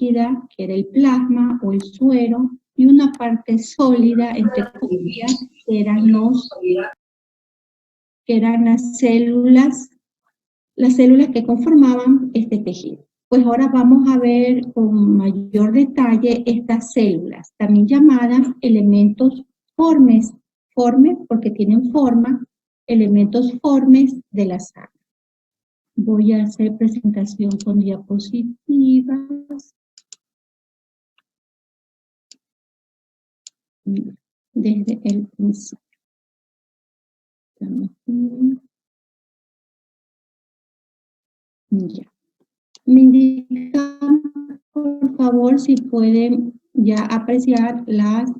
líquida, que era el plasma o el suero, y una parte sólida, entre comillas, que eran las células que conformaban este tejido. Pues ahora vamos a ver con mayor detalle estas células, también llamadas elementos formes, porque tienen forma, elementos formes de la sangre. Voy a hacer presentación con diapositivas. Desde el principio. Ya. Me indican, por favor, si pueden ya apreciar las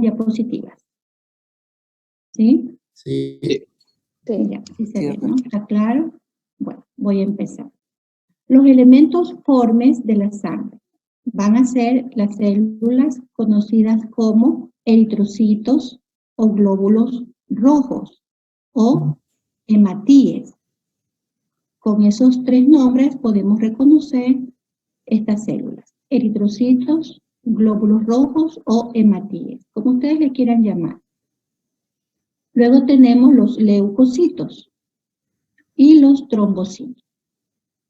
diapositivas. ¿Sí? Sí. Ya, sí se ve, ¿no? ¿Está claro? Bueno, voy a empezar. Los elementos formes de la sangre van a ser las células conocidas como eritrocitos o glóbulos rojos o hematíes. Con esos tres nombres podemos reconocer estas células: eritrocitos, glóbulos rojos o hematíes, como ustedes le quieran llamar. Luego tenemos los leucocitos y los trombocitos.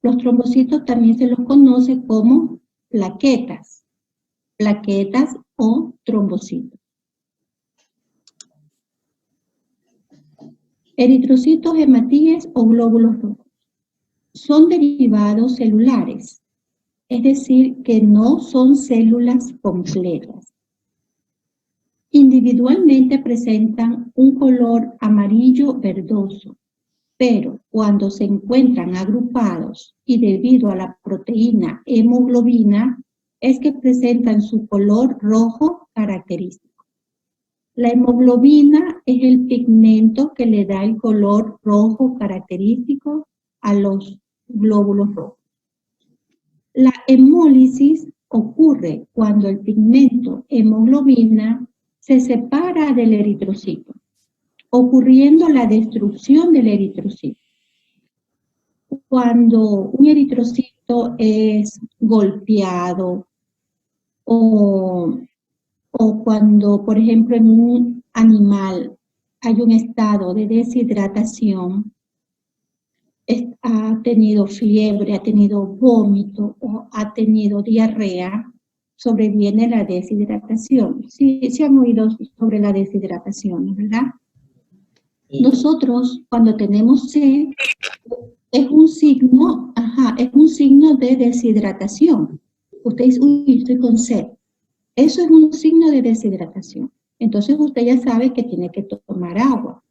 Los trombocitos también se los conoce como plaquetas o trombocitos. Eritrocitos, hematíes o glóbulos rojos son derivados celulares, es decir, que no son células completas. Individualmente presentan un color amarillo verdoso, pero cuando se encuentran agrupados y debido a la proteína hemoglobina, es que presentan su color rojo característico. La hemoglobina es el pigmento que le da el color rojo característico a los glóbulos rojos. La hemólisis ocurre cuando el pigmento hemoglobina se separa del eritrocito, ocurriendo la destrucción del eritrocito. Cuando un eritrocito es golpeado o cuando, por ejemplo, en un animal hay un estado de deshidratación, ha tenido fiebre, ha tenido vómito o ha tenido diarrea, sobreviene la deshidratación. Sí han oído sobre la deshidratación, ¿verdad? Nosotros, cuando tenemos sed, es un signo de deshidratación. Usted dice, uy, estoy con sed. Eso es un signo de deshidratación. Entonces usted ya sabe que tiene que tomar agua.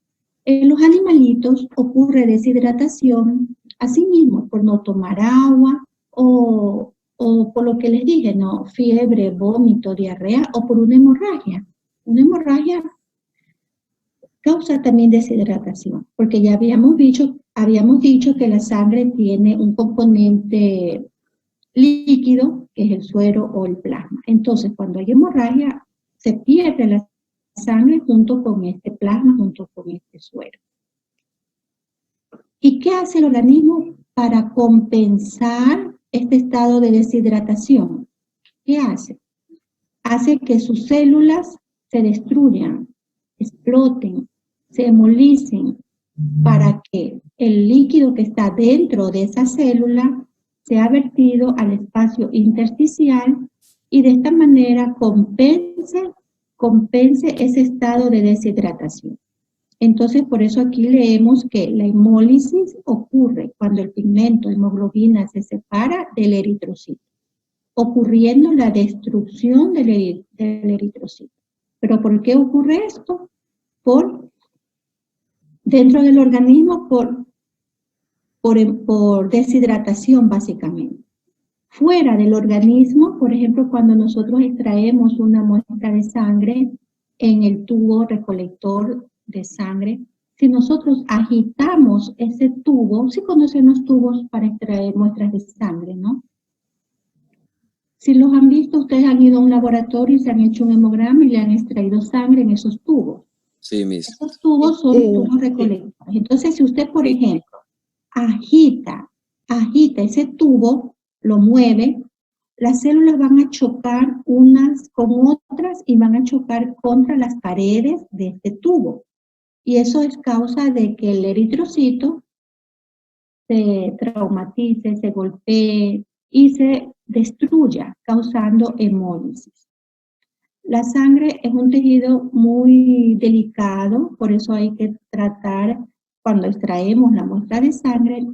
En los animalitos ocurre deshidratación, así mismo, por no tomar agua o por lo que les dije, ¿no? Fiebre, vómito, diarrea o por una hemorragia. Una hemorragia causa también deshidratación, porque ya habíamos dicho que la sangre tiene un componente líquido, que es el suero o el plasma. Entonces, cuando hay hemorragia, se pierde la sangre junto con este plasma, junto con este suero. ¿Y qué hace el organismo para compensar este estado de deshidratación? ¿Qué hace? Hace que sus células se destruyan, exploten, se hemolicen, para que el líquido que está dentro de esa célula sea vertido al espacio intersticial y de esta manera compense ese estado de deshidratación. Entonces, por eso aquí leemos que la hemólisis ocurre cuando el pigmento hemoglobina se separa del eritrocito, ocurriendo la destrucción del eritrocito. ¿Pero por qué ocurre esto? Dentro del organismo por deshidratación, básicamente. Fuera del organismo, por ejemplo, cuando nosotros extraemos una muestra de sangre en el tubo recolector de sangre, si nosotros agitamos ese tubo, sí conocen los tubos para extraer muestras de sangre, ¿no? Si los han visto, ustedes han ido a un laboratorio y se han hecho un hemograma y le han extraído sangre en esos tubos. Sí, Miss. Esos tubos son tubos recolectores. Entonces, si usted, por ejemplo, agita ese tubo, lo mueve, las células van a chocar unas con otras y van a chocar contra las paredes de este tubo. Y eso es causa de que el eritrocito se traumatice, se golpee y se destruya, causando hemólisis. La sangre es un tejido muy delicado, por eso hay que tratar, cuando extraemos la muestra de sangre,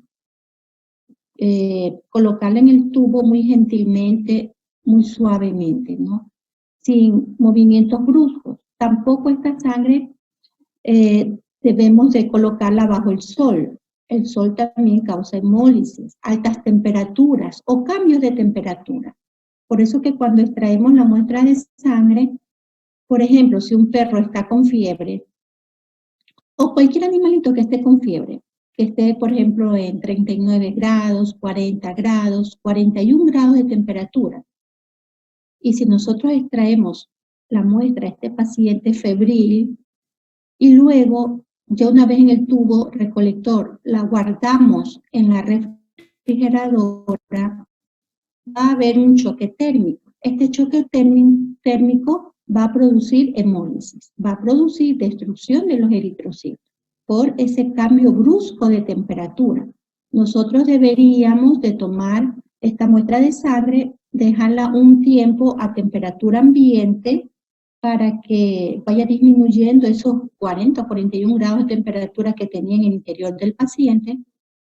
colocarla en el tubo muy gentilmente, muy suavemente, ¿no? Sin movimientos bruscos. Tampoco esta sangre debemos de colocarla bajo el sol. El sol también causa hemólisis, altas temperaturas o cambios de temperatura. Por eso que cuando extraemos la muestra de sangre, por ejemplo, si un perro está con fiebre, o cualquier animalito que esté con fiebre, que esté, por ejemplo, en 39 grados, 40 grados, 41 grados de temperatura, y si nosotros extraemos la muestra de este paciente febril, y luego, ya una vez en el tubo recolector, la guardamos en la refrigeradora, va a haber un choque térmico. Este choque térmico va a producir hemólisis, va a producir destrucción de los eritrocitos por ese cambio brusco de temperatura. Nosotros deberíamos de tomar esta muestra de sangre, dejarla un tiempo a temperatura ambiente para que vaya disminuyendo esos 40 o 41 grados de temperatura que tenía en el interior del paciente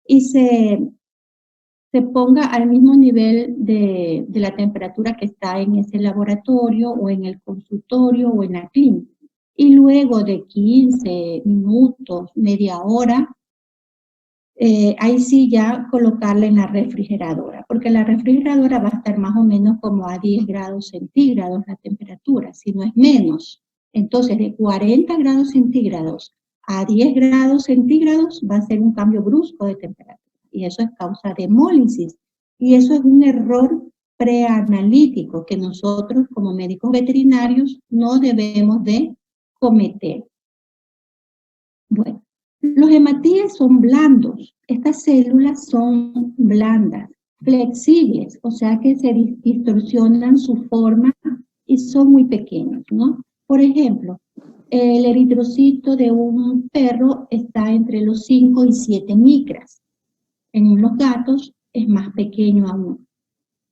y se ponga al mismo nivel de la temperatura que está en ese laboratorio o en el consultorio o en la clínica. Y luego de 15 minutos, media hora, ahí sí ya colocarla en la refrigeradora, porque la refrigeradora va a estar más o menos como a 10 grados centígrados la temperatura, si no es menos. Entonces, de 40 grados centígrados a 10 grados centígrados va a ser un cambio brusco de temperatura. Y eso es causa de hemólisis. Y eso es un error preanalítico que nosotros como médicos veterinarios no debemos de cometer. Bueno, los hematíes son blandos. Estas células son blandas, flexibles, o sea que se distorsionan su forma y son muy pequeños, ¿no? Por ejemplo, el eritrocito de un perro está entre los 5 y 7 micras. En los gatos es más pequeño aún.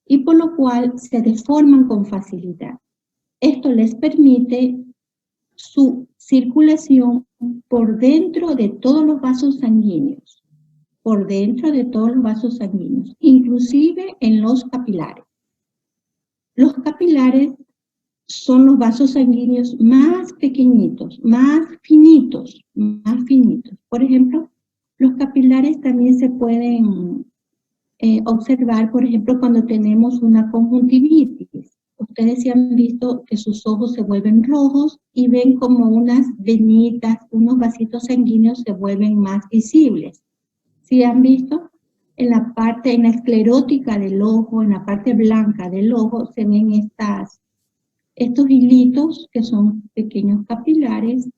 Y por lo cual se deforman con facilidad. Esto les permite su circulación por dentro de todos los vasos sanguíneos, por dentro de todos los vasos sanguíneos, inclusive en los capilares. Los capilares son los vasos sanguíneos más pequeñitos, más finitos, más finitos. Por ejemplo, los capilares también se pueden observar, por ejemplo, cuando tenemos una conjuntivitis. Ustedes se han visto que sus ojos se vuelven rojos y ven como unas venitas, unos vasitos sanguíneos se vuelven más visibles. ¿Sí han visto? En la esclerótica del ojo, en la parte blanca del ojo, se ven estos hilitos que son pequeños capilares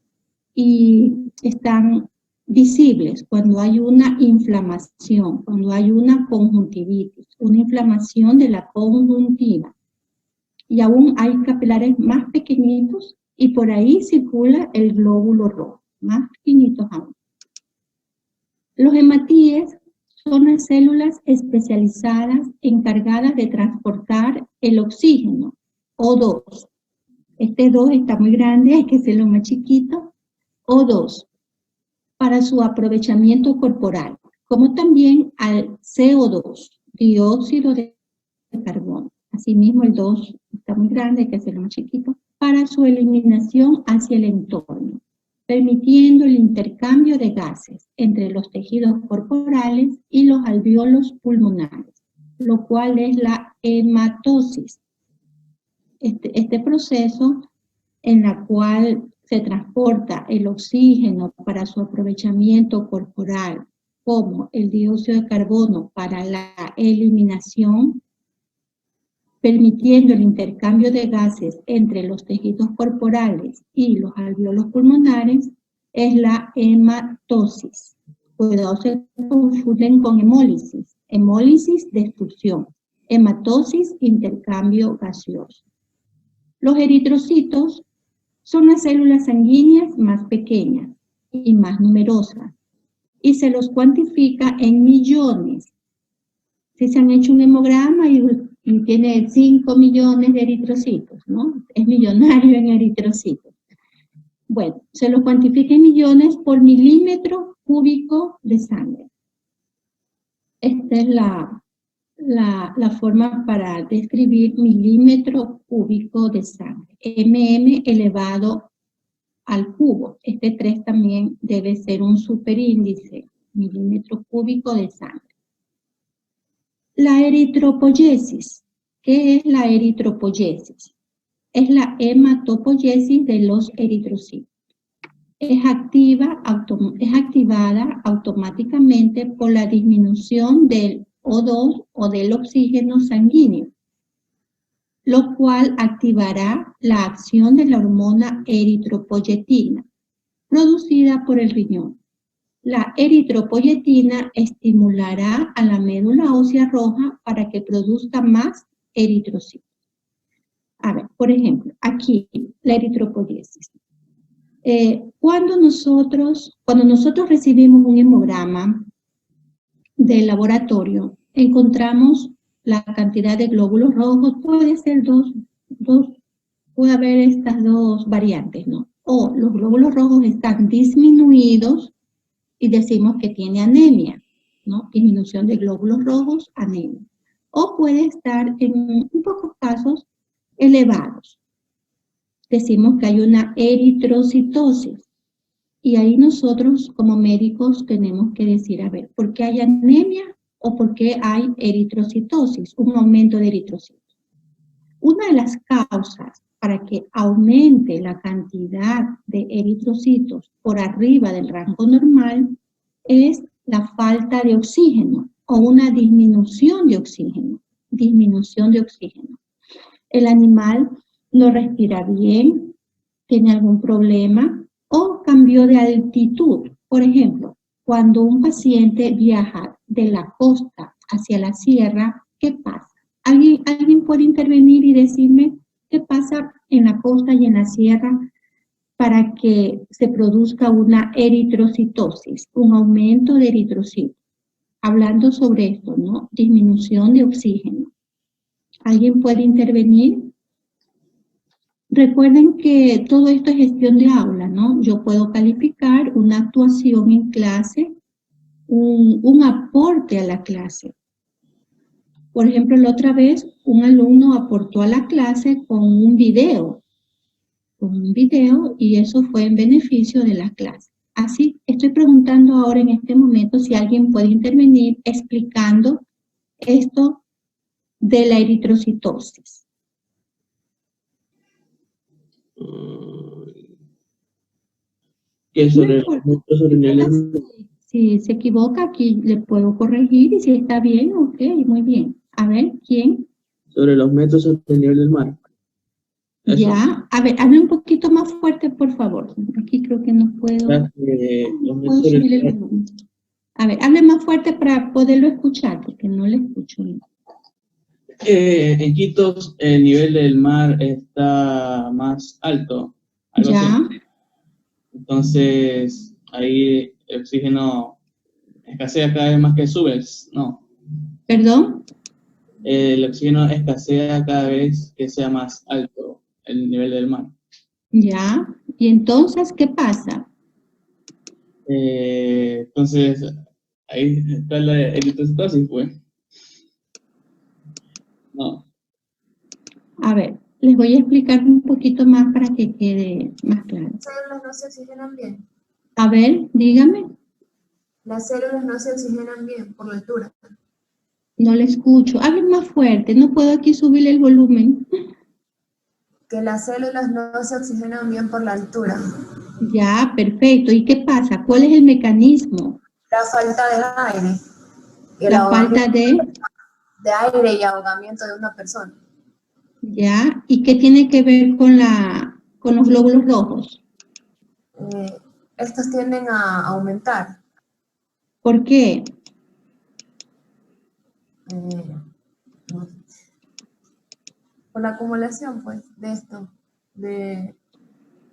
y están visibles cuando hay una inflamación, cuando hay una conjuntivitis, una inflamación de la conjuntiva. Y aún hay capilares más pequeñitos y por ahí circula el glóbulo rojo, más pequeñitos aún. Los hematíes son las células especializadas encargadas de transportar el oxígeno, O2. Este 2 está muy grande, hay que hacerlo más chiquito. O2, para su aprovechamiento corporal, como también al CO2, dióxido de carbono. Asimismo, el 2 está muy grande, hay que hacerlo más chiquito, para su eliminación hacia el entorno, permitiendo el intercambio de gases entre los tejidos corporales y los alvéolos pulmonares, lo cual es la hematosis. Este proceso en la cual se transporta el oxígeno para su aprovechamiento corporal, como el dióxido de carbono para la eliminación, permitiendo el intercambio de gases entre los tejidos corporales y los alvéolos pulmonares, es la hematosis. Cuidado, se confunden con hemólisis. Hemólisis, destrucción. Hematosis, intercambio gaseoso. Los eritrocitos son las células sanguíneas más pequeñas y más numerosas, y se los cuantifica en millones. Si se han hecho un hemograma y tiene 5 millones de eritrocitos, ¿no? Es millonario en eritrocitos. Bueno, se los cuantifica en millones por milímetro cúbico de sangre. Esta es la forma para describir milímetro cúbico de sangre. MM elevado al cubo. Este 3 también debe ser un superíndice, milímetro cúbico de sangre. La eritropoyesis. ¿Qué es la eritropoyesis? Es la hematopoyesis de los eritrocitos. Es activada automáticamente por la disminución del O2 o del oxígeno sanguíneo, lo cual activará la acción de la hormona eritropoyetina, producida por el riñón. La eritropoyetina estimulará a la médula ósea roja para que produzca más eritrocitos. A ver, por ejemplo, aquí la eritropoyesis. Cuando nosotros recibimos un hemograma del laboratorio, encontramos la cantidad de glóbulos rojos, puede ser puede haber estas dos variantes, ¿no? O los glóbulos rojos están disminuidos y decimos que tiene anemia, ¿no? Disminución de glóbulos rojos, anemia. O puede estar en pocos casos elevados. Decimos que hay una eritrocitosis. Y ahí nosotros como médicos tenemos que decir, a ver, ¿por qué hay anemia o por qué hay eritrocitosis, un aumento de eritrocitos? Una de las causas para que aumente la cantidad de eritrocitos por arriba del rango normal es la falta de oxígeno o una disminución de oxígeno. El animal no respira bien, tiene algún problema o cambió de altitud. Por ejemplo, cuando un paciente viaja de la costa hacia la sierra, ¿qué pasa? ¿Alguien puede intervenir y decirme qué pasa en la costa y en la sierra para que se produzca una eritrocitosis, un aumento de eritrocitos? Hablando sobre esto, ¿no? Disminución de oxígeno. ¿Alguien puede intervenir? Recuerden que todo esto es gestión de aula, ¿no? Yo puedo calificar una actuación en clase, un aporte a la clase. Por ejemplo, la otra vez un alumno aportó a la clase con un video y eso fue en beneficio de la clase. Así, estoy preguntando ahora en este momento si alguien puede intervenir explicando esto de la eritrocitosis. Que sobre los niveles. Si se equivoca, aquí le puedo corregir y si está bien, ok, muy bien. A ver, ¿quién? Sobre los metros sobre el nivel del mar. Eso. Ya, a ver, hable un poquito más fuerte, por favor. Aquí creo que no puedo, Los puedo subir el volumen. A ver, hable más fuerte para poderlo escuchar, porque no le escucho bien. En Quito el nivel del mar está más alto. Algo Ya. así. Entonces, ahí el oxígeno escasea cada vez más que subes, ¿no? ¿Perdón? El oxígeno escasea cada vez que sea más alto el nivel del mar. Ya. ¿Y entonces qué pasa? Entonces, ahí está la eritrocitosis, pues. No. A ver, les voy a explicar un poquito más para que quede más claro. Las células no se oxigenan bien. A ver, dígame. Las células no se oxigenan bien por la altura. No le escucho. Hable más fuerte. No puedo aquí subirle el volumen. Que las células no se oxigenan bien por la altura. Ya, perfecto. ¿Y qué pasa? ¿Cuál es el mecanismo? La falta de aire. Y La falta de aire y ahogamiento de una persona. Ya. ¿Y qué tiene que ver con los glóbulos rojos? Estos tienden a aumentar. ¿Por qué? por la acumulación, pues, de esto, de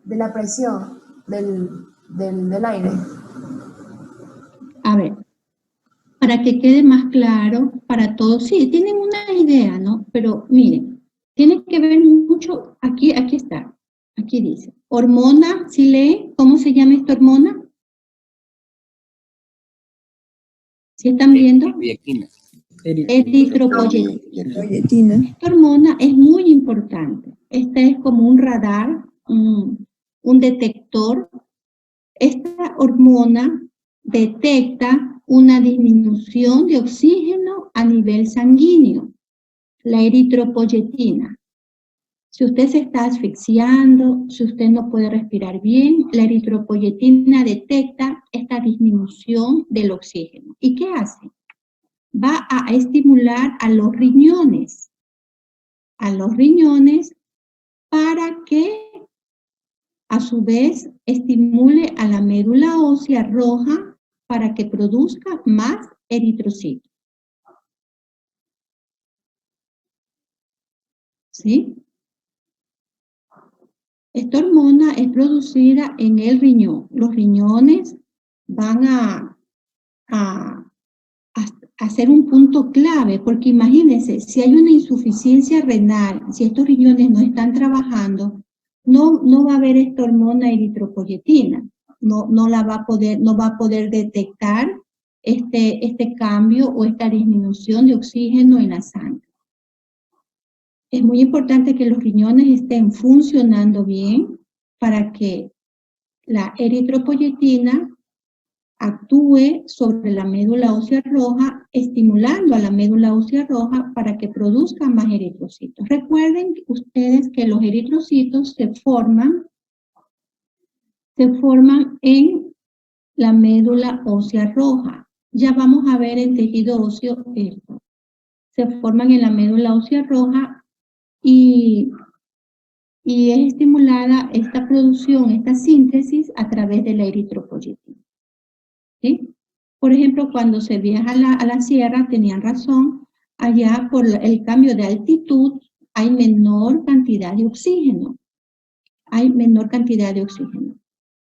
la presión del aire. A ver, para que quede más claro para todos, sí, tienen una idea, ¿no? Pero miren, tiene que ver mucho, aquí está, aquí dice, hormona, ¿sí leen? ¿Cómo se llama esta hormona? ¿Sí están viendo? Eritropoyetina. Esta hormona es muy importante. Esta es como un radar, un detector. Esta hormona detecta una disminución de oxígeno a nivel sanguíneo, la eritropoyetina. Si usted se está asfixiando, si usted no puede respirar bien, la eritropoyetina detecta esta disminución del oxígeno. ¿Y qué hace? Va a estimular a los riñones para que a su vez estimule a la médula ósea roja para que produzca más eritrocitos. ¿Sí? Esta hormona es producida en el riñón. Los riñones van a ser un punto clave, porque imagínense, si hay una insuficiencia renal, si estos riñones no están trabajando, no va a haber esta hormona eritropoyetina, no va a poder detectar este cambio o esta disminución de oxígeno en la sangre. Es muy importante que los riñones estén funcionando bien para que la eritropoyetina actúe sobre la médula ósea roja, estimulando a la médula ósea roja para que produzca más eritrocitos. Recuerden ustedes que los eritrocitos se forman en la médula ósea roja. Ya vamos a ver en tejido óseo esto. Se forman en la médula ósea roja y es estimulada esta producción, esta síntesis a través de la eritropoyetina. ¿Sí? Por ejemplo, cuando se viaja a la sierra, tenían razón, allá por el cambio de altitud hay menor cantidad de oxígeno. Hay menor cantidad de oxígeno.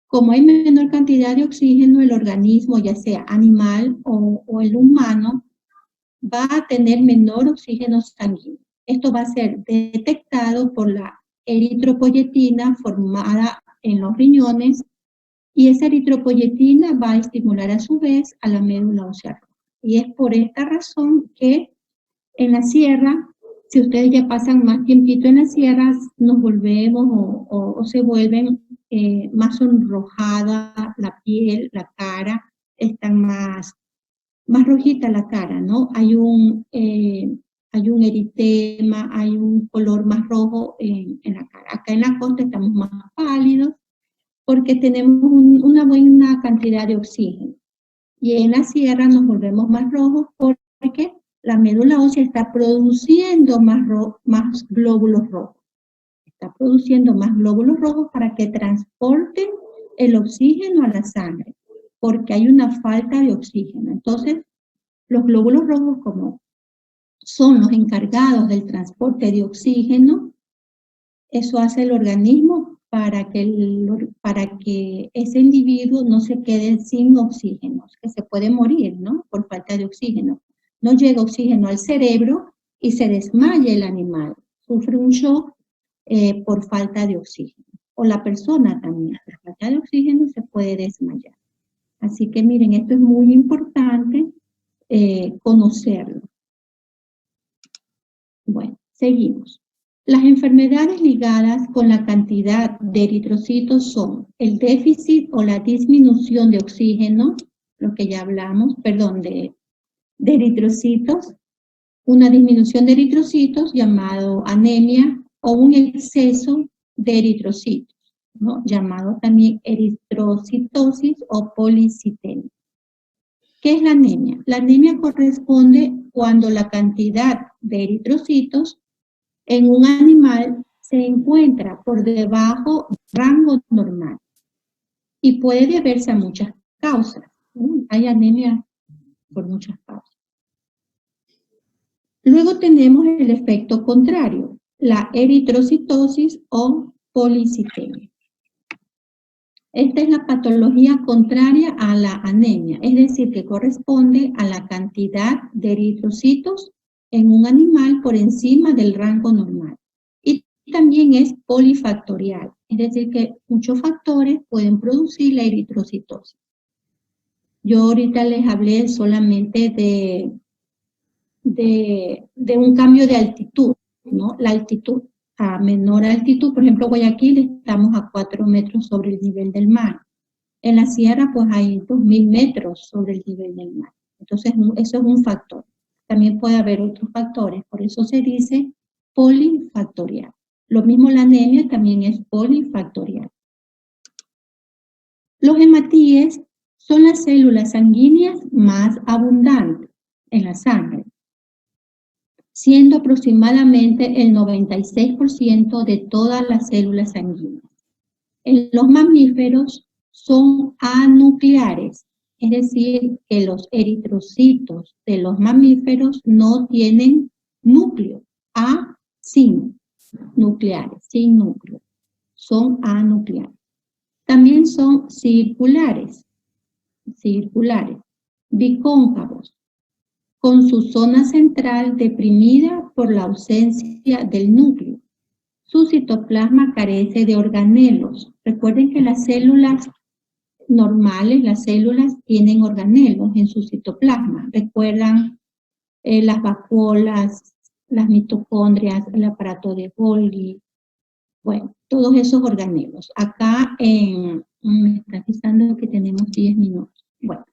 Como hay menor cantidad de oxígeno, el organismo, ya sea animal o el humano, va a tener menor oxígeno sanguíneo. Esto va a ser detectado por la eritropoyetina formada en los riñones, y esa eritropoyetina va a estimular a su vez a la médula ósea roja. Y es por esta razón que en la sierra, si ustedes ya pasan más tiempito en las sierras, nos volvemos o se vuelven más sonrojada la piel, la cara, están más rojita la cara, ¿no? Hay un eritema, hay un color más rojo en la cara. Acá en la costa estamos más pálidos, porque tenemos una buena cantidad de oxígeno. Y en la sierra nos volvemos más rojos porque la médula ósea está produciendo más glóbulos rojos. Está produciendo más glóbulos rojos para que transporten el oxígeno a la sangre, porque hay una falta de oxígeno. Entonces, los glóbulos rojos, como son los encargados del transporte de oxígeno, eso hace el organismo para que ese individuo no se quede sin oxígeno, que se puede morir, ¿no? Por falta de oxígeno. No llega oxígeno al cerebro y se desmaya el animal. Sufre un shock por falta de oxígeno. O la persona también, por falta de oxígeno, se puede desmayar. Así que miren, esto es muy importante conocerlo. Bueno, seguimos. Las enfermedades ligadas con la cantidad de eritrocitos son el déficit o la disminución de oxígeno, lo que ya hablamos, perdón, de eritrocitos, una disminución de eritrocitos llamado anemia o un exceso de eritrocitos, ¿no? Llamado también eritrocitosis o policitemia. ¿Qué es la anemia? La anemia corresponde cuando la cantidad de eritrocitos en un animal se encuentra por debajo del rango normal y puede deberse a muchas causas, ¿no? Hay anemia por muchas causas. Luego tenemos el efecto contrario. la eritrocitosis o policitemia. Esta es la patología contraria a la anemia, es decir, que corresponde a la cantidad de eritrocitos en un animal por encima del rango normal. Y también es polifactorial, es decir, que muchos factores pueden producir la eritrocitosis. Yo ahorita les hablé solamente de un cambio de altitud, ¿no? La altitud. A menor altitud, por ejemplo, Guayaquil estamos a 4 metros sobre el nivel del mar. En la sierra, pues hay 2000 metros sobre el nivel del mar. Entonces, eso es un factor. También puede haber otros factores, por eso se dice polifactorial. Lo mismo la anemia también es polifactorial. Los hematíes son las células sanguíneas más abundantes en la sangre, siendo aproximadamente el 96% de todas las células sanguíneas. En los mamíferos son anucleares, es decir, que los eritrocitos de los mamíferos no tienen núcleo, sin nucleares, sin núcleo, son anucleares. También son circulares, bicóncavos, con su zona central deprimida por la ausencia del núcleo. Su citoplasma carece de organelos. Recuerden que las células normales, las células tienen organelos en su citoplasma. Recuerdan las vacuolas, las mitocondrias, el aparato de Golgi. Bueno, todos esos organelos. Acá me está avisando que tenemos 10 minutos. Bueno,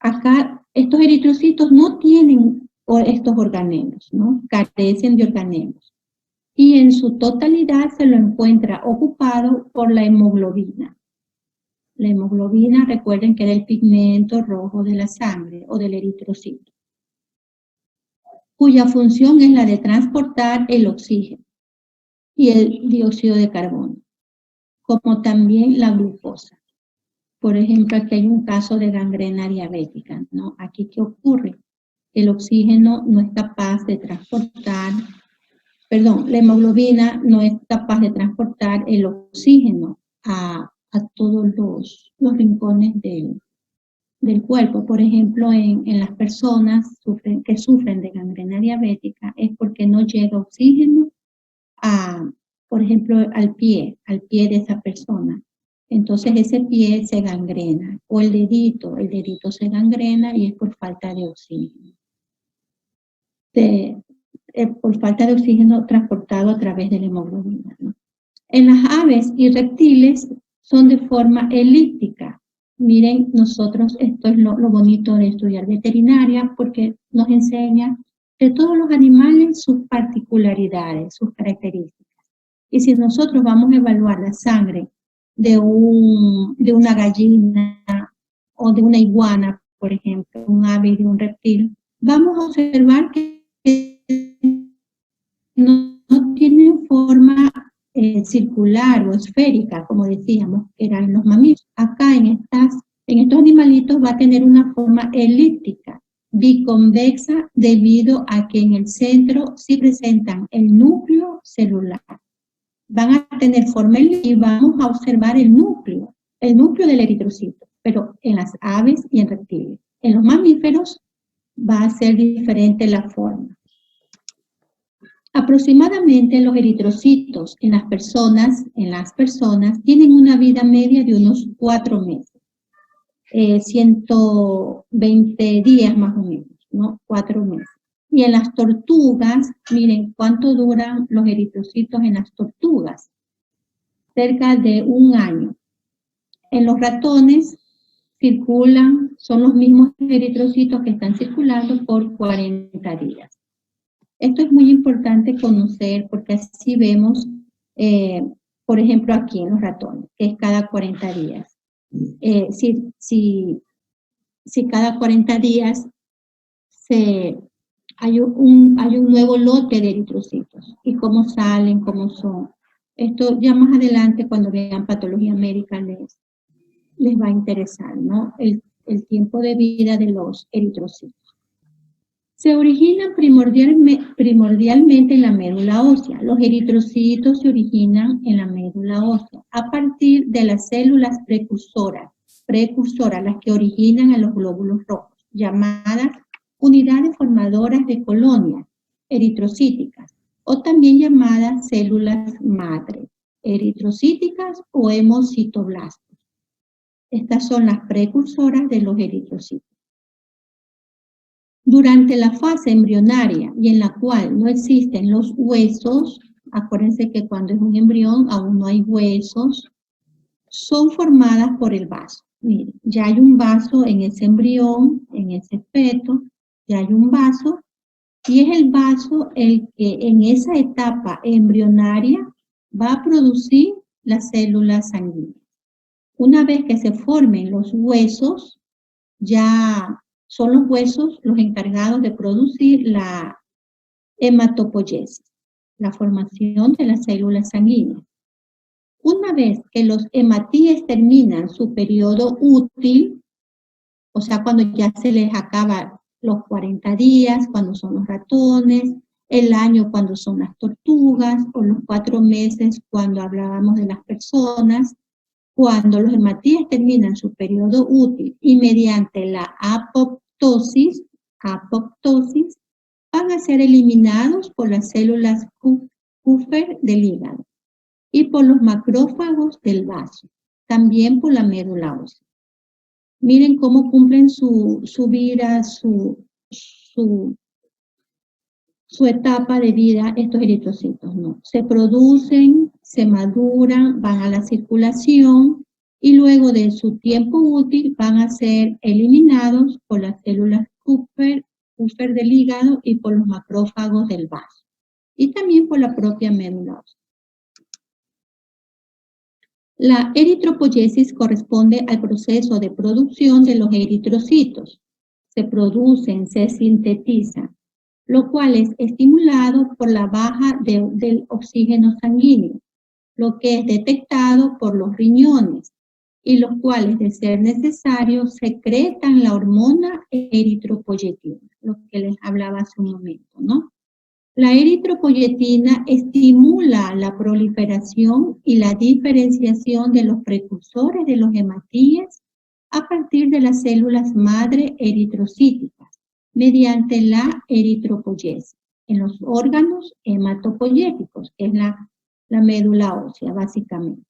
acá estos eritrocitos no tienen estos organelos, ¿no? Carecen de organelos. Y en su totalidad se lo encuentra ocupado por la hemoglobina. La hemoglobina, recuerden que era el pigmento rojo de la sangre o del eritrocito, cuya función es la de transportar el oxígeno y el dióxido de carbono, como también la glucosa. Por ejemplo, aquí hay un caso de gangrena diabética, ¿no? Aquí, ¿qué ocurre? El oxígeno no es capaz de transportar, la hemoglobina no es capaz de transportar el oxígeno a todos los rincones del cuerpo. Por ejemplo, en las personas que sufren de gangrena diabética es porque no llega oxígeno por ejemplo, al pie de esa persona. Entonces ese pie se gangrena, o el dedito se gangrena y es por falta de oxígeno. Por falta de oxígeno transportado a través de la hemoglobina, ¿no? En las aves y reptiles son de forma elíptica. Miren, nosotros, esto es lo bonito de estudiar veterinaria, porque nos enseña de todos los animales sus particularidades, sus características. Y si nosotros vamos a evaluar la sangre de una gallina o de una iguana, por ejemplo, un ave y de un reptil, vamos a observar que no tienen forma circular o esférica, como decíamos, que eran los mamíferos. Acá en estos animalitos va a tener una forma elíptica, biconvexa, debido a que en el centro sí presentan el núcleo celular. Van a tener forma elíptica y vamos a observar el núcleo del eritrocito, pero en las aves y en reptiles. En los mamíferos va a ser diferente la forma. Aproximadamente los eritrocitos en las personas tienen una vida media de unos 4 meses, 120 días más o menos, ¿no? 4 meses. Y en las tortugas, miren cuánto duran los eritrocitos en las tortugas, cerca de 1 año. En los ratones son los mismos eritrocitos que están circulando por 40 días. Esto es muy importante conocer porque así vemos, por ejemplo, aquí en los ratones, que es cada 40 días. Si cada 40 días hay un nuevo lote de eritrocitos y cómo salen, cómo son. Esto ya más adelante, cuando vean patología médica, les va a interesar, ¿no? El tiempo de vida de los eritrocitos. Se originan primordialmente en la médula ósea. Los eritrocitos se originan en la médula ósea a partir de las células precursoras, las que originan a los glóbulos rojos, llamadas unidades formadoras de colonias eritrocíticas, o también llamadas células madre, eritrocíticas o hemocitoblastos. Estas son las precursoras de los eritrocitos. Durante la fase embrionaria y en la cual no existen los huesos, acuérdense que cuando es un embrión aún no hay huesos, son formadas por el vaso. Miren, ya hay un vaso en ese embrión, en ese feto, ya hay un vaso, y es el vaso el que en esa etapa embrionaria va a producir las células sanguíneas. Una vez que se formen los huesos, ya son los huesos los encargados de producir la hematopoiesis, la formación de las células sanguíneas. Una vez que los hematíes terminan su periodo útil, o sea, cuando ya se les acaba los 40 días, cuando son los ratones, el año cuando son las tortugas, o los 4 meses cuando hablábamos de las personas, cuando los hematíes terminan su periodo útil y mediante la apoptosis van a ser eliminados por las células Kupffer del hígado y por los macrófagos del vaso, también por la médula ósea. Miren cómo cumplen su vida, su etapa de vida estos eritrocitos, ¿no? Se producen, se maduran, van a la circulación y luego de su tiempo útil van a ser eliminados por las células Kupffer del hígado y por los macrófagos del vaso y también por la propia médula ósea. La eritropoiesis corresponde al proceso de producción de los eritrocitos. Se producen, se sintetizan, lo cual es estimulado por la baja del oxígeno sanguíneo, lo que es detectado por los riñones, y los cuales, de ser necesario, secretan la hormona eritropoyetina, lo que les hablaba hace un momento, ¿no? La eritropoyetina estimula la proliferación y la diferenciación de los precursores de los hematíes a partir de las células madre eritrocíticas, mediante la eritropoiesis en los órganos hematopoyéticos, que es la médula ósea, básicamente.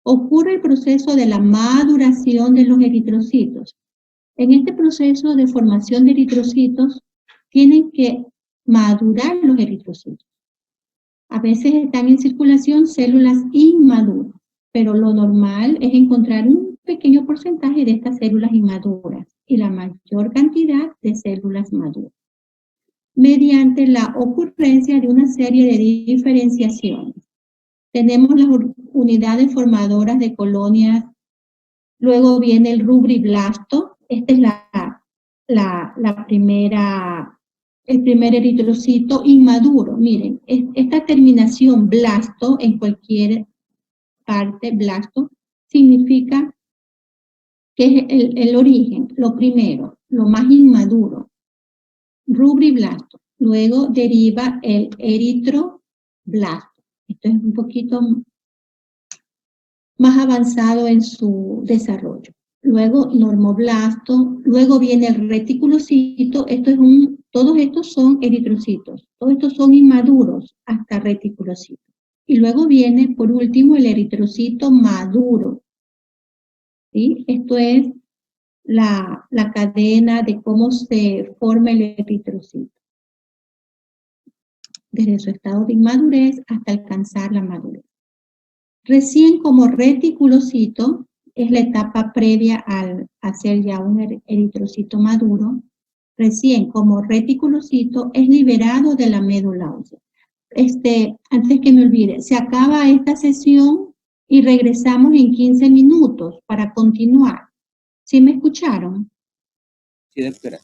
Ocurre el proceso de la maduración de los eritrocitos. En este proceso de formación de eritrocitos, tienen que madurar los eritrocitos. A veces están en circulación células inmaduras, pero lo normal es encontrar un pequeño porcentaje de estas células inmaduras y la mayor cantidad de células maduras, mediante la ocurrencia de una serie de diferenciaciones. Tenemos las unidades formadoras de colonias, luego viene el rubriblasto, esta es el primer eritrocito inmaduro. Miren, esta terminación blasto, en cualquier parte, blasto, significa que es el origen, lo primero, lo más inmaduro, rubriblasto. Luego deriva el eritroblasto. Esto es un poquito más avanzado en su desarrollo. Luego normoblasto, luego viene el reticulocito, todos estos son eritrocitos, todos estos son inmaduros hasta reticulocito. Y luego viene, por último, el eritrocito maduro. ¿Sí? Esto es la cadena de cómo se forma el eritrocito. Desde su estado de inmadurez hasta alcanzar la madurez. Recién como reticulocito, es la etapa previa al hacer ya un eritrocito maduro, recién como reticulocito es liberado de la médula ósea. Antes que me olvide, se acaba esta sesión y regresamos en 15 minutos para continuar. ¿Sí me escucharon? Sí, espera.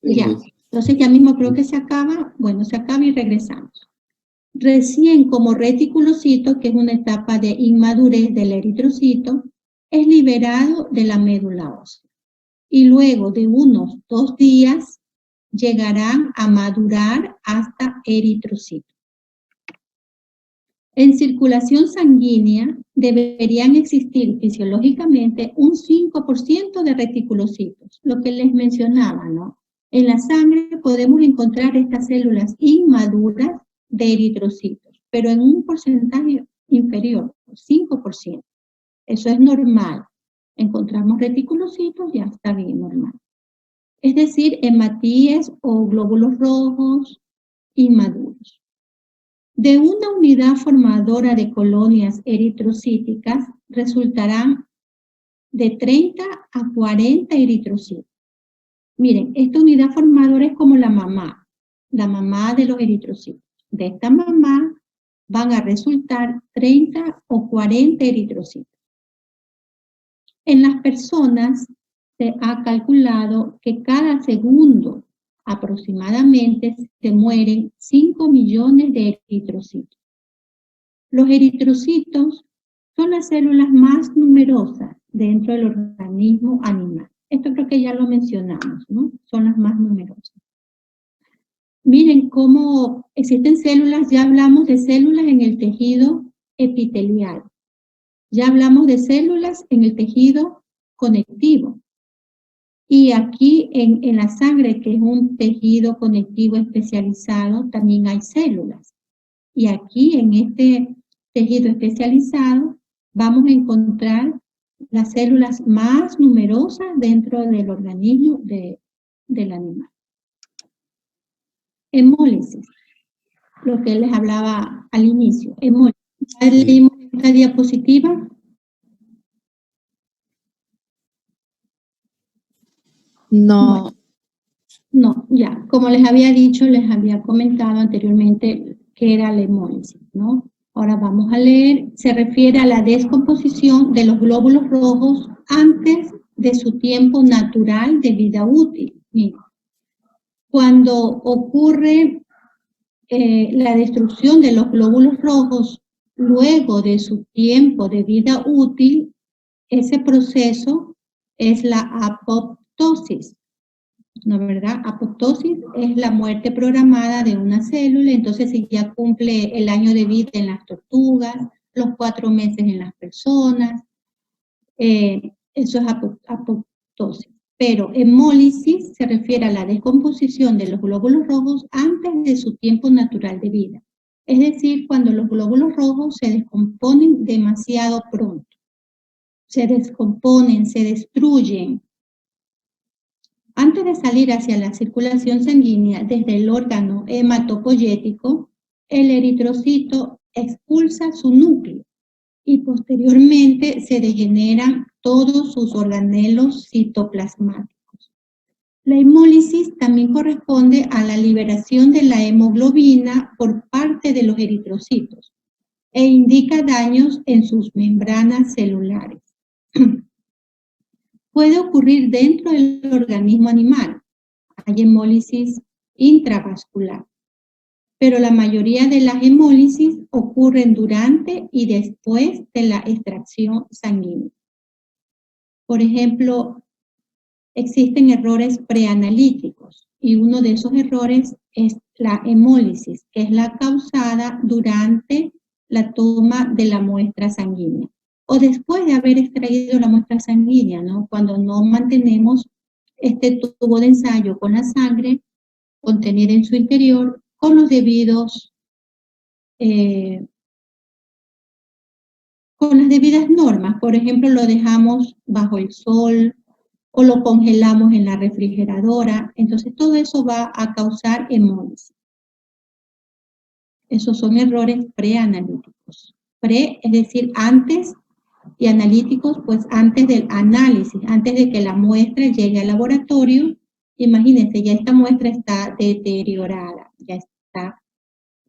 Ya, entonces ya mismo creo que se acaba. Bueno, se acaba y regresamos. Recién como reticulocito, que es una etapa de inmadurez del eritrocito, es liberado de la médula ósea. Y luego de unos 2 días llegarán a madurar hasta eritrocitos. En circulación sanguínea deberían existir fisiológicamente un 5% de reticulocitos, lo que les mencionaba, ¿no? En la sangre podemos encontrar estas células inmaduras de eritrocitos, pero en un porcentaje inferior, 5%. Eso es normal. Encontramos reticulocitos, ya está bien normal. Es decir, hematíes o glóbulos rojos inmaduros. De una unidad formadora de colonias eritrocíticas resultarán de 30 a 40 eritrocitos. Miren, esta unidad formadora es como la mamá de los eritrocitos. De esta mamá van a resultar 30 o 40 eritrocitos. En las personas se ha calculado que cada segundo aproximadamente se mueren 5 millones de eritrocitos. Los eritrocitos son las células más numerosas dentro del organismo animal. Esto creo que ya lo mencionamos, ¿no? Son las más numerosas. Miren cómo existen células, ya hablamos de células en el tejido epitelial. Ya hablamos de células en el tejido conectivo. Y aquí en la sangre, que es un tejido conectivo especializado, también hay células. Y aquí en este tejido especializado vamos a encontrar las células más numerosas dentro del organismo del animal. Hemólisis, lo que les hablaba al inicio. Hemólisis. ¿Ya leímos esta diapositiva? No. No, ya. Como les había dicho, les había comentado anteriormente que era la hemólisis, ¿no? Ahora vamos a leer. Se refiere a la descomposición de los glóbulos rojos antes de su tiempo natural de vida útil. Miren, cuando ocurre la destrucción de los glóbulos rojos luego de su tiempo de vida útil, ese proceso es la apoptosis. ¿No es verdad? Apoptosis es la muerte programada de una célula, entonces si ya cumple el año de vida en las tortugas, los 4 meses en las personas, eso es apoptosis. Pero hemólisis se refiere a la descomposición de los glóbulos rojos antes de su tiempo natural de vida. Es decir, cuando los glóbulos rojos se descomponen demasiado pronto. Se descomponen, se destruyen. Antes de salir hacia la circulación sanguínea desde el órgano hematopoyético, el eritrocito expulsa su núcleo y posteriormente se degeneran todos sus organelos citoplasmáticos. La hemólisis también corresponde a la liberación de la hemoglobina por parte de los eritrocitos e indica daños en sus membranas celulares. Puede ocurrir dentro del organismo animal. Hay hemólisis intravascular, pero la mayoría de las hemólisis ocurren durante y después de la extracción sanguínea. Por ejemplo, existen errores preanalíticos y uno de esos errores es la hemólisis, que es la causada durante la toma de la muestra sanguínea o después de haber extraído la muestra sanguínea, ¿no? Cuando no mantenemos este tubo de ensayo con la sangre contenida en su interior con los debidos, con las debidas normas. Por ejemplo, lo dejamos bajo el sol o lo congelamos en la refrigeradora. Entonces, todo eso va a causar hemólisis. Esos son errores preanalíticos. Pre, es decir, antes, y analíticos, pues antes del análisis, antes de que la muestra llegue al laboratorio. Imagínense, ya esta muestra está deteriorada, ya está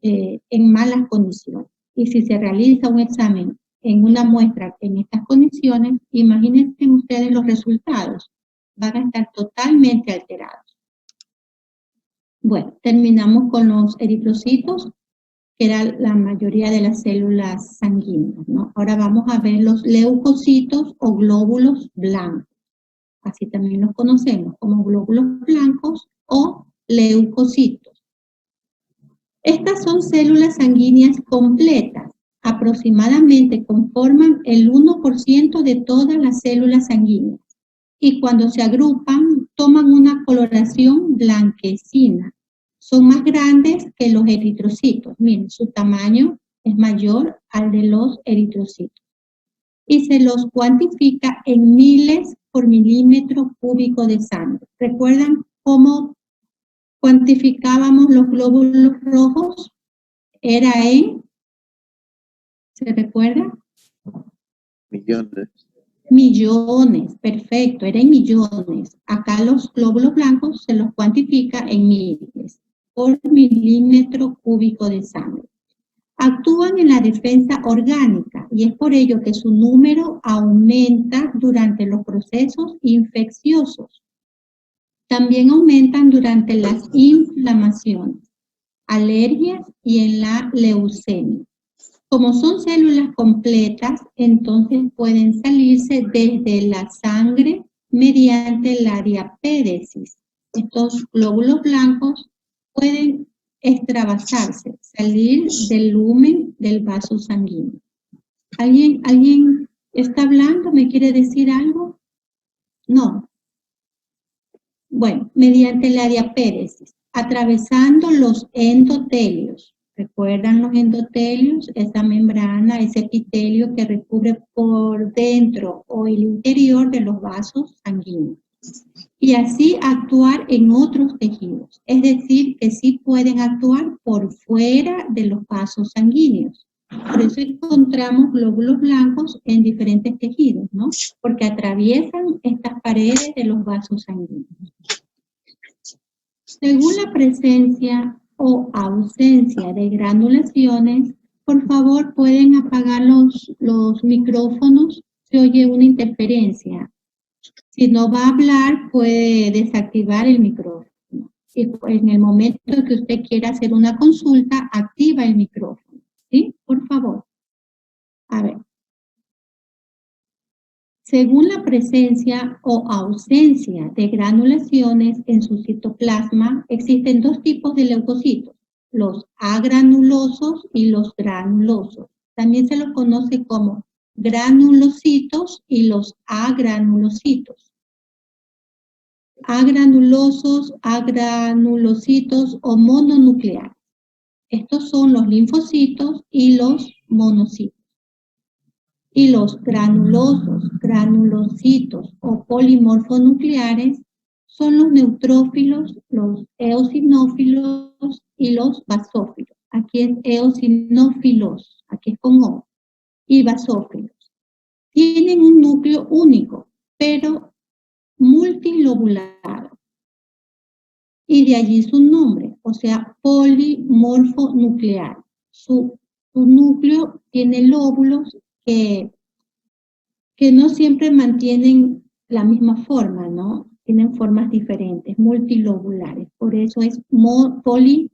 en malas condiciones. Y si se realiza un examen en una muestra en estas condiciones, imagínense ustedes los resultados. Van a estar totalmente alterados. Bueno, terminamos con los eritrocitos, que era la mayoría de las células sanguíneas, ¿no? Ahora vamos a ver los leucocitos o glóbulos blancos. Así también los conocemos como glóbulos blancos o leucocitos. Estas son células sanguíneas completas. Aproximadamente conforman el 1% de todas las células sanguíneas. Y cuando se agrupan, toman una coloración blanquecina. Son más grandes que los eritrocitos. Miren, su tamaño es mayor al de los eritrocitos. Y se los cuantifica en miles por milímetro cúbico de sangre. ¿Recuerdan cómo cuantificábamos los glóbulos rojos? Era en, ¿se recuerda? Millones. Millones, perfecto, era en millones. Acá los glóbulos blancos se los cuantifica en miles por milímetro cúbico de sangre. Actúan en la defensa orgánica y es por ello que su número aumenta durante los procesos infecciosos. También aumentan durante las inflamaciones, alergias y en la leucemia. Como son células completas, entonces pueden salirse desde la sangre mediante la diapédesis. Estos glóbulos blancos pueden extravasarse, salir del lumen del vaso sanguíneo. ¿Alguien está hablando? ¿Me quiere decir algo? No. Bueno, mediante la diapédesis, atravesando los endotelios. ¿Recuerdan los endotelios? Esa membrana, ese epitelio que recubre por dentro o el interior de los vasos sanguíneos. Y así actuar en otros tejidos. Es decir, que sí pueden actuar por fuera de los vasos sanguíneos. Por eso encontramos glóbulos blancos en diferentes tejidos, ¿no? Porque atraviesan estas paredes de los vasos sanguíneos. Según la presencia o ausencia de granulaciones, por favor pueden apagar los micrófonos, se oye una interferencia. Si no va a hablar, puede desactivar el micrófono. Y en el momento que usted quiera hacer una consulta, activa el micrófono. ¿Sí? Por favor. A ver. Según la presencia o ausencia de granulaciones en su citoplasma, existen dos tipos de leucocitos, los agranulosos y los granulosos. También se los conoce como granulocitos y los agranulocitos. Agranulocitos o mononucleares. Estos son los linfocitos y los monocitos. Y los granulosos, granulocitos o polimorfonucleares son los neutrófilos, los eosinófilos y los basófilos. Aquí es eosinófilos, aquí es con O, y basófilos. Tienen un núcleo único, pero multilobulado. Y de allí su nombre, o sea, polimorfonuclear. Su núcleo tiene lóbulos que no siempre mantienen la misma forma, ¿no? Tienen formas diferentes, multilobulares. Por eso es poli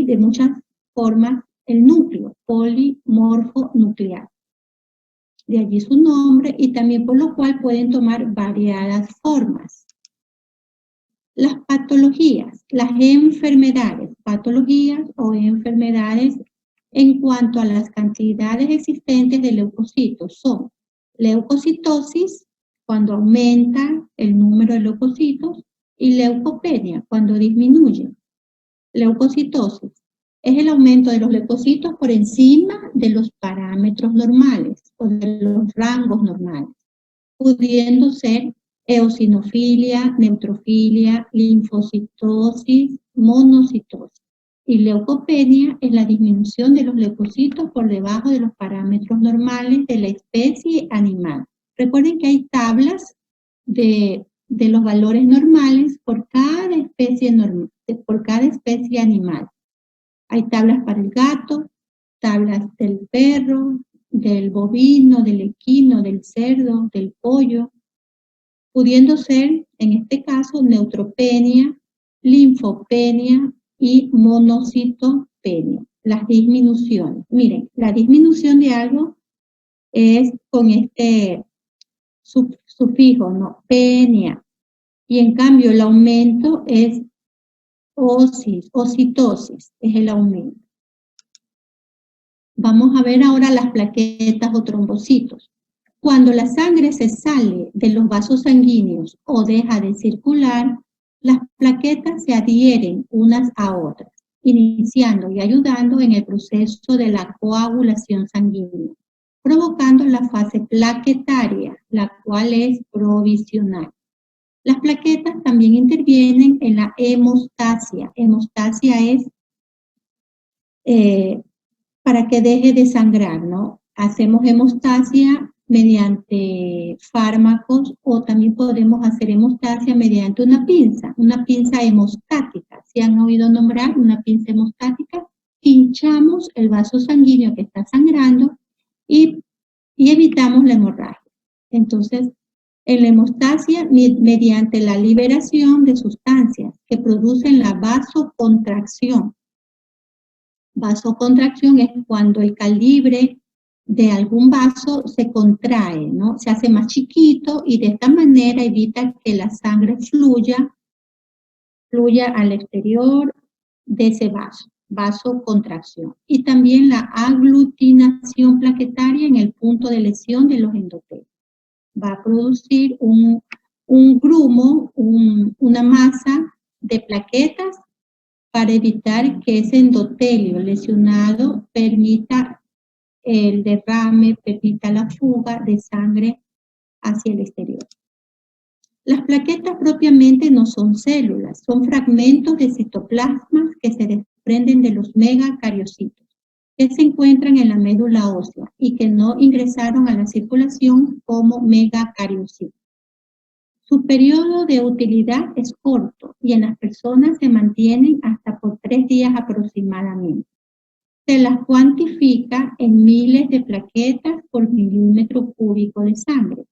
de muchas formas el núcleo, polimorfonuclear. De allí su nombre y también por lo cual pueden tomar variadas formas. Las patologías, las enfermedades, patologías o enfermedades en cuanto a las cantidades existentes de leucocitos son leucocitosis, cuando aumenta el número de leucocitos, y leucopenia, cuando disminuye. Leucocitosis es el aumento de los leucocitos por encima de los parámetros normales o de los rangos normales, pudiendo ser eosinofilia, neutrofilia, linfocitosis, monocitosis. Y leucopenia es la disminución de los leucocitos por debajo de los parámetros normales de la especie animal. Recuerden que hay tablas de los valores normales por cada especie animal. Hay tablas para el gato, tablas del perro, del bovino, del equino, del cerdo, del pollo, pudiendo ser, en este caso, neutropenia, linfopenia y monocitopenia. Las disminuciones. Miren, la disminución de algo es con este sufijo, ¿no? Penia. Y en cambio el aumento es ocitosis, es el aumento. Vamos a ver ahora las plaquetas o trombocitos. Cuando la sangre se sale de los vasos sanguíneos o deja de circular, las plaquetas se adhieren unas a otras, iniciando y ayudando en el proceso de la coagulación sanguínea, provocando la fase plaquetaria, la cual es provisional. Las plaquetas también intervienen en la hemostasia. Hemostasia es para que deje de sangrar, ¿no? Hacemos hemostasia mediante fármacos o también podemos hacer hemostasia mediante una pinza hemostática. Si han oído nombrar una pinza hemostática, pinchamos el vaso sanguíneo que está sangrando y evitamos la hemorragia. Entonces, en la hemostasia, mediante la liberación de sustancias que producen la vasocontracción. Vasocontracción es cuando el calibre de algún vaso se contrae, ¿no? Se hace más chiquito y de esta manera evita que la sangre fluya al exterior de ese vaso, vasocontracción. Y también la aglutinación plaquetaria en el punto de lesión de los endotelios. Va a producir un grumo, una masa de plaquetas para evitar que ese endotelio lesionado permita el derrame, permita la fuga de sangre hacia el exterior. Las plaquetas propiamente no son células, son fragmentos de citoplasmas que se desprenden de los megacariocitos, que se encuentran en la médula ósea y que no ingresaron a la circulación como megacariocitos. Su periodo de utilidad es corto y en las personas se mantienen hasta por 3 días aproximadamente. Se las cuantifica en miles de plaquetas por milímetro cúbico de sangre.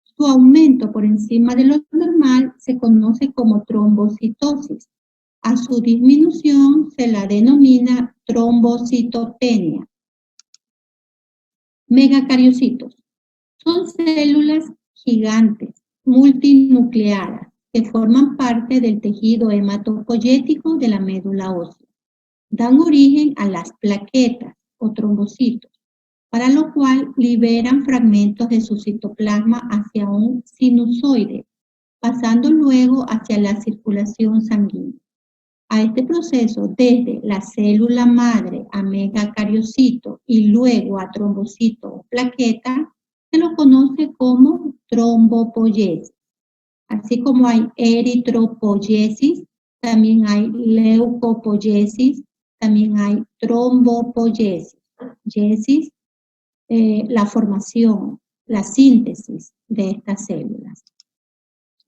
Su aumento por encima de lo normal se conoce como trombocitosis. A su disminución se la denomina trombocitopenia. Megacariocitos son células gigantes, multinucleadas, que forman parte del tejido hematopoyético de la médula ósea. Dan origen a las plaquetas o trombocitos, para lo cual liberan fragmentos de su citoplasma hacia un sinusoide, pasando luego hacia la circulación sanguínea. A este proceso, desde la célula madre a megacariocito y luego a trombocito o plaqueta, se lo conoce como trombopoyesis. Así como hay eritropoyesis, también hay leucopoyesis, también hay trombopoyesis. Yesis, la formación, la síntesis de estas células.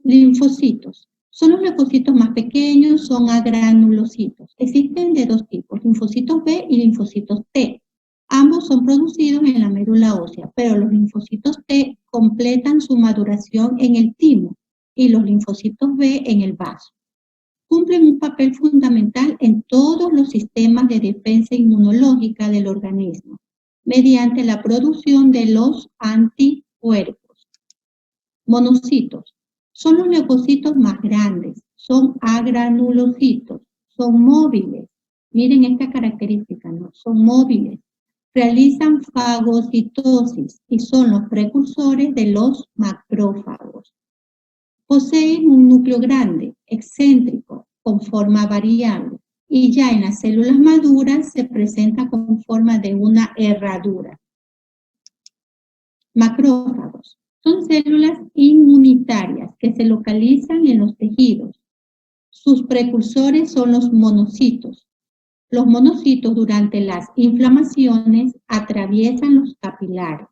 Linfocitos. Son los leucocitos más pequeños, son agranulocitos. Existen de 2 tipos, linfocitos B y linfocitos T. Ambos son producidos en la médula ósea, pero los linfocitos T completan su maduración en el timo y los linfocitos B en el vaso. Cumplen un papel fundamental en todos los sistemas de defensa inmunológica del organismo, mediante la producción de los anticuerpos. Monocitos. Son los leucocitos más grandes, son agranulocitos, son móviles. Miren esta característica, ¿no? Son móviles. Realizan fagocitosis y son los precursores de los macrófagos. Poseen un núcleo grande, excéntrico, con forma variable, y ya en las células maduras se presenta con forma de una herradura. Macrófagos. Son células inmunitarias que se localizan en los tejidos. Sus precursores son los monocitos. Los monocitos durante las inflamaciones atraviesan los capilares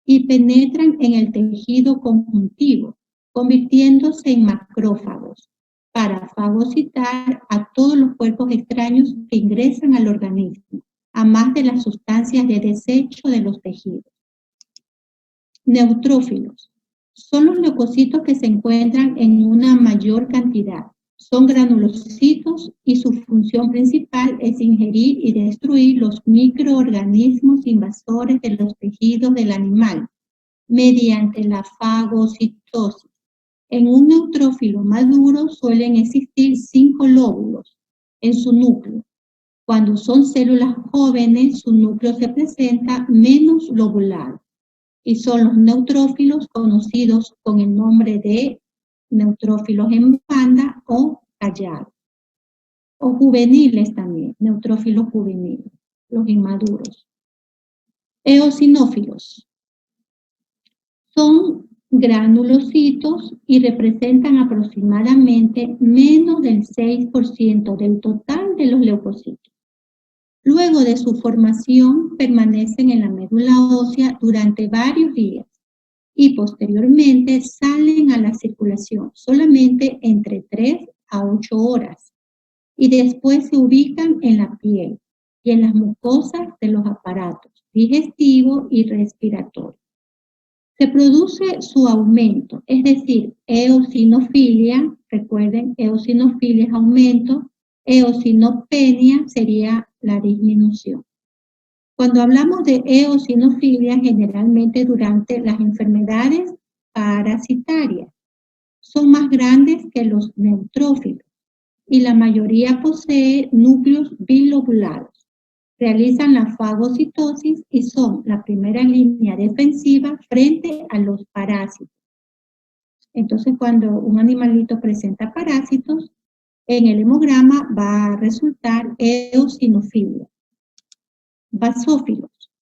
y penetran en el tejido conjuntivo, convirtiéndose en macrófagos para fagocitar a todos los cuerpos extraños que ingresan al organismo, a más de las sustancias de desecho de los tejidos. Neutrófilos. Son los leucocitos que se encuentran en una mayor cantidad. Son granulocitos y su función principal es ingerir y destruir los microorganismos invasores de los tejidos del animal mediante la fagocitosis. En un neutrófilo maduro suelen existir 5 lóbulos en su núcleo. Cuando son células jóvenes, su núcleo se presenta menos lobulado y son los neutrófilos conocidos con el nombre de neutrófilos en banda o callados. O juveniles también, neutrófilos juveniles, los inmaduros. Eosinófilos son granulocitos y representan aproximadamente menos del 6% del total de los leucocitos. Luego de su formación permanecen en la médula ósea durante varios días y posteriormente salen a la circulación solamente entre 3 a 8 horas y después se ubican en la piel y en las mucosas de los aparatos digestivo y respiratorio. Se produce su aumento, es decir, eosinofilia, recuerden, eosinofilia es aumento, eosinopenia sería la disminución. Cuando hablamos de eosinofilia, generalmente durante las enfermedades parasitarias, son más grandes que los neutrófilos y la mayoría posee núcleos bilobulados. Realizan la fagocitosis y son la primera línea defensiva frente a los parásitos. Entonces, cuando un animalito presenta parásitos, en el hemograma va a resultar eosinofilia. Basófilos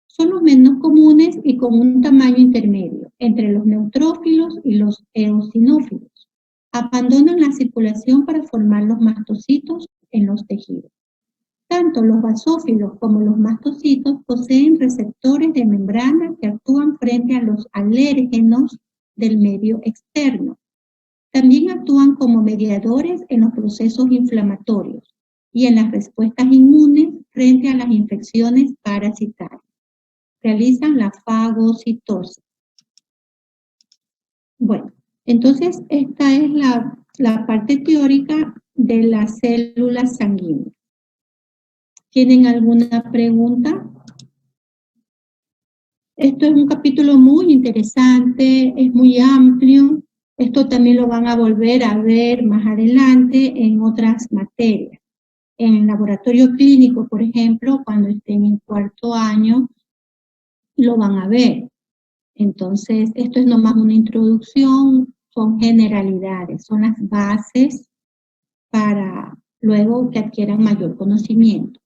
son los menos comunes y con un tamaño intermedio entre los neutrófilos y los eosinófilos. Abandonan la circulación para formar los mastocitos en los tejidos. Tanto los basófilos como los mastocitos poseen receptores de membrana que actúan frente a los alérgenos del medio externo. También actúan como mediadores en los procesos inflamatorios y en las respuestas inmunes frente a las infecciones parasitarias. Realizan la fagocitosis. Bueno, entonces esta es la parte teórica de las células sanguíneas. ¿Tienen alguna pregunta? Esto es un capítulo muy interesante, es muy amplio. Esto también lo van a volver a ver más adelante en otras materias. En el laboratorio clínico, por ejemplo, cuando estén en cuarto año, lo van a ver. Entonces, esto es nomás una introducción, son generalidades, son las bases para luego que adquieran mayor conocimiento.